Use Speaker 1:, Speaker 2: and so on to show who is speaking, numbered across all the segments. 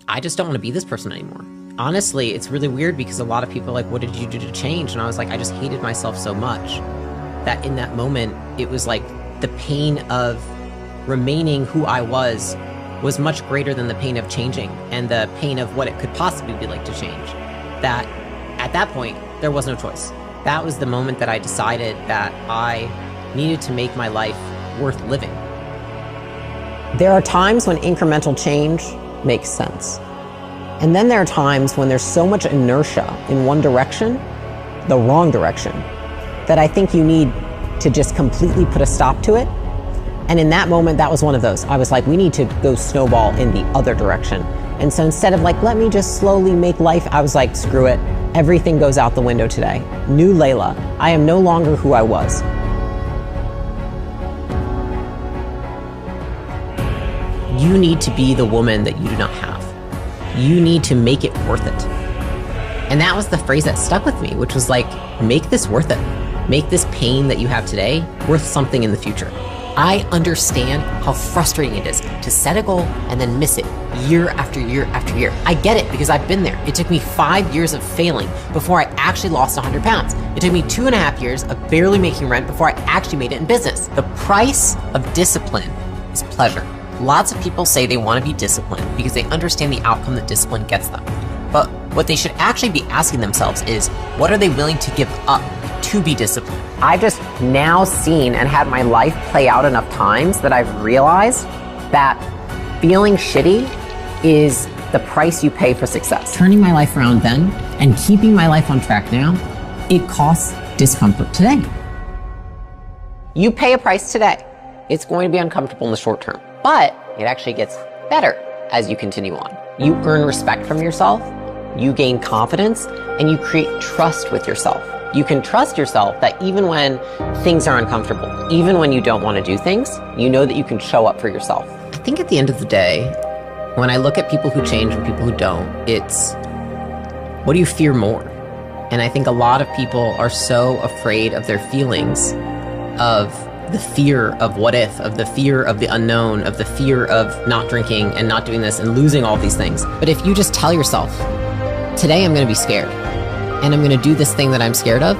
Speaker 1: I just don't want to be this person anymore. Honestly, it's really weird because a lot of people are like, what did you do to change? And I was like, I just hated myself so much that in that moment, it was like the pain of remaining who I was much greater than the pain of changing and the pain of what it could possibly be like to change. That at that point, there was no choice. That was the moment that I decided that I needed to make my life worth living.
Speaker 2: There are times when incremental change makes sense. And then there are times when there's so much inertia in one direction, the wrong direction, that I think you need to just completely put a stop to it. And in that moment, that was one of those. I was like, we need to go snowball in the other direction. And so instead of like, let me just slowly make life, I was like, screw it. Everything goes out the window today. New Layla. I am no longer who I was.
Speaker 1: You need to be the woman that you do not have. You need to make it worth it. And that was the phrase that stuck with me, which was like, make this worth it. Make this pain that you have today worth something in the future. I understand how frustrating it is to set a goal and then miss it year after year after year. I get it because I've been there. It took me 5 years of failing before I actually lost 100 pounds. It took me 2.5 years of barely making rent before I actually made it in business. The price of discipline is pleasure. Lots of people say they want to be disciplined because they understand the outcome that discipline gets them. But what they should actually be asking themselves is, what are they willing to give up to be disciplined?
Speaker 2: I've just now seen and had my life play out enough times that I've realized that feeling shitty is the price you pay for success.
Speaker 1: Turning my life around then and keeping my life on track now, it costs discomfort today.
Speaker 2: You pay a price today. It's going to be uncomfortable in the short term, but it actually gets better as you continue on. You earn respect from yourself, you gain confidence, and you create trust with yourself. You can trust yourself that even when things are uncomfortable, even when you don't want to do things, you know that you can show up for yourself.
Speaker 1: I think at the end of the day, when I look at people who change and people who don't, it's, what do you fear more? And I think a lot of people are so afraid of their feelings, of the fear of what if, of the fear of the unknown, of the fear of not drinking and not doing this and losing all these things. But if you just tell yourself, today I'm going to be scared and I'm going to do this thing that I'm scared of,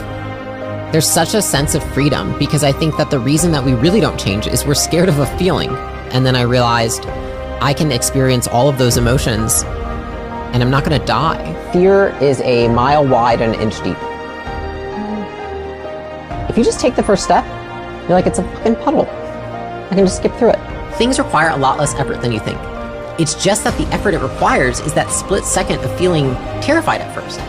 Speaker 1: there's such a sense of freedom, because I think that the reason that we really don't change is we're scared of a feeling. And then I realized I can experience all of those emotions and I'm not going to die.
Speaker 2: Fear is a mile wide and an inch deep. If you just take the first step, you're like, it's a fucking puddle. I can just skip through it.
Speaker 1: Things require a lot less effort than you think. It's just that the effort it requires is that split second of feeling terrified at first.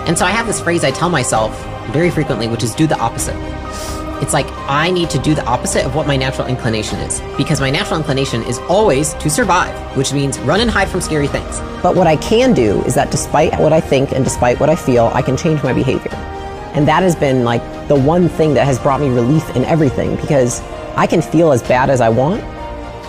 Speaker 1: And so I have this phrase I tell myself very frequently, which is do the opposite. It's like, I need to do the opposite of what my natural inclination is, because my natural inclination is always to survive, which means run and hide from scary things.
Speaker 2: But what I can do is that despite what I think and despite what I feel, I can change my behavior. And that has been like the one thing that has brought me relief in everything, because I can feel as bad as I want.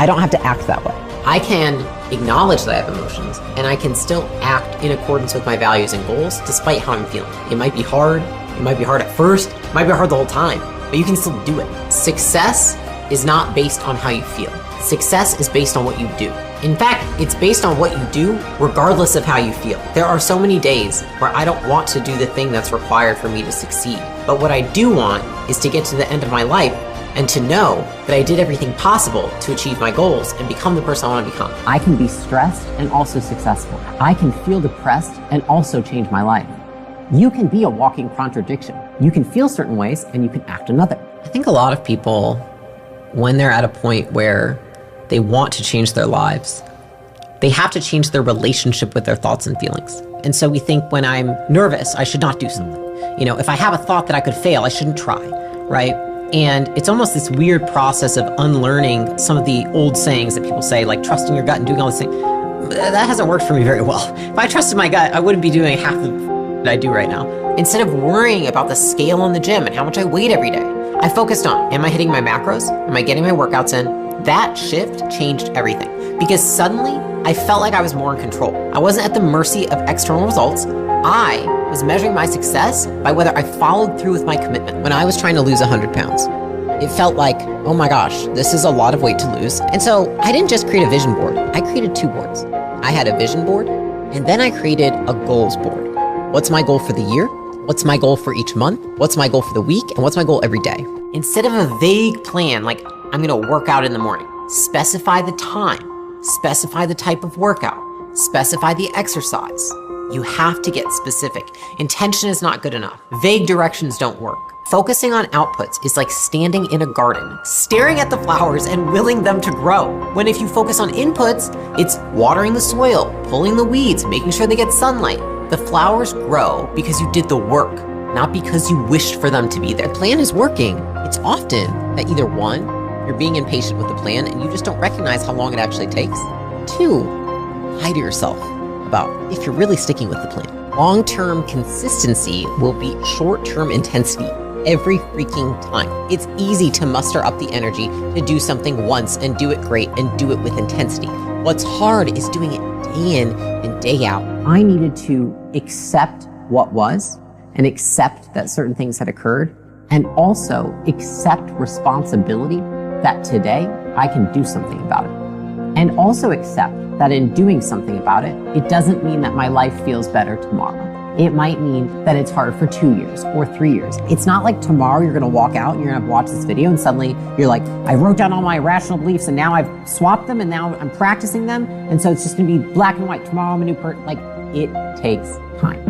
Speaker 2: I don't have to act that way.
Speaker 1: I can acknowledge that I have emotions, and I can still act in accordance with my values and goals despite how I'm feeling. It might be hard at first, it might be hard the whole time, but you can still do it. Success is not based on how you feel. Success is based on what you do. In fact, it's based on what you do regardless of how you feel. There are so many days where I don't want to do the thing that's required for me to succeed. But what I do want is to get to the end of my life and to know that I did everything possible to achieve my goals and become the person I want to become.
Speaker 2: I can be stressed and also successful. I can feel depressed and also change my life. You can be a walking contradiction. You can feel certain ways and you can act another.
Speaker 1: I think a lot of people, when they're at a point where they want to change their lives, they have to change their relationship with their thoughts and feelings. And so we think, when I'm nervous, I should not do something. You know, if I have a thought that I could fail, I shouldn't try, right? And it's almost this weird process of unlearning some of the old sayings that people say, like trusting your gut and doing all this thing. That hasn't worked for me very well. If I trusted my gut, I wouldn't be doing half the that I do right now. Instead of worrying about the scale in the gym and how much I weighed every day, I focused on, am I hitting my macros? Am I getting my workouts in? That shift changed everything, because suddenly I felt like I was more in control. I wasn't at the mercy of external results. I was measuring my success by whether I followed through with my commitment. When I was trying to lose 100 pounds, it felt like, oh my gosh, this is a lot of weight to lose. And so I didn't just create a vision board, I created 2 boards. I had a vision board, and then I created a goals board. What's my goal for the year? What's my goal for each month? What's my goal for the week? And what's my goal every day? Instead of a vague plan like I'm gonna work out in the morning, specify the time, specify the type of workout, specify the exercise. You have to get specific. Intention is not good enough. Vague directions don't work. Focusing on outputs is like standing in a garden, staring at the flowers and willing them to grow. When if you focus on inputs, it's watering the soil, pulling the weeds, making sure they get sunlight. The flowers grow because you did the work, not because you wished for them to be there. The plan is working. It's often that either one, you're being impatient with the plan and you just don't recognize how long it actually takes. Two, lie to yourself about if you're really sticking with the plan. Long-term consistency will beat short-term intensity every freaking time. It's easy to muster up the energy to do something once and do it great and do it with intensity. What's hard is doing it day in and day out.
Speaker 2: I needed to accept what was and accept that certain things had occurred and also accept responsibility that today I can do something about it. And also accept that in doing something about it, it doesn't mean that my life feels better tomorrow. It might mean that it's hard for 2 years or 3 years. It's not like tomorrow you're gonna walk out and you're gonna watch this video and suddenly you're like, I wrote down all my rational beliefs and now I've swapped them and now I'm practicing them. And so it's just gonna be black and white. Tomorrow I'm a new person. Like, it takes time.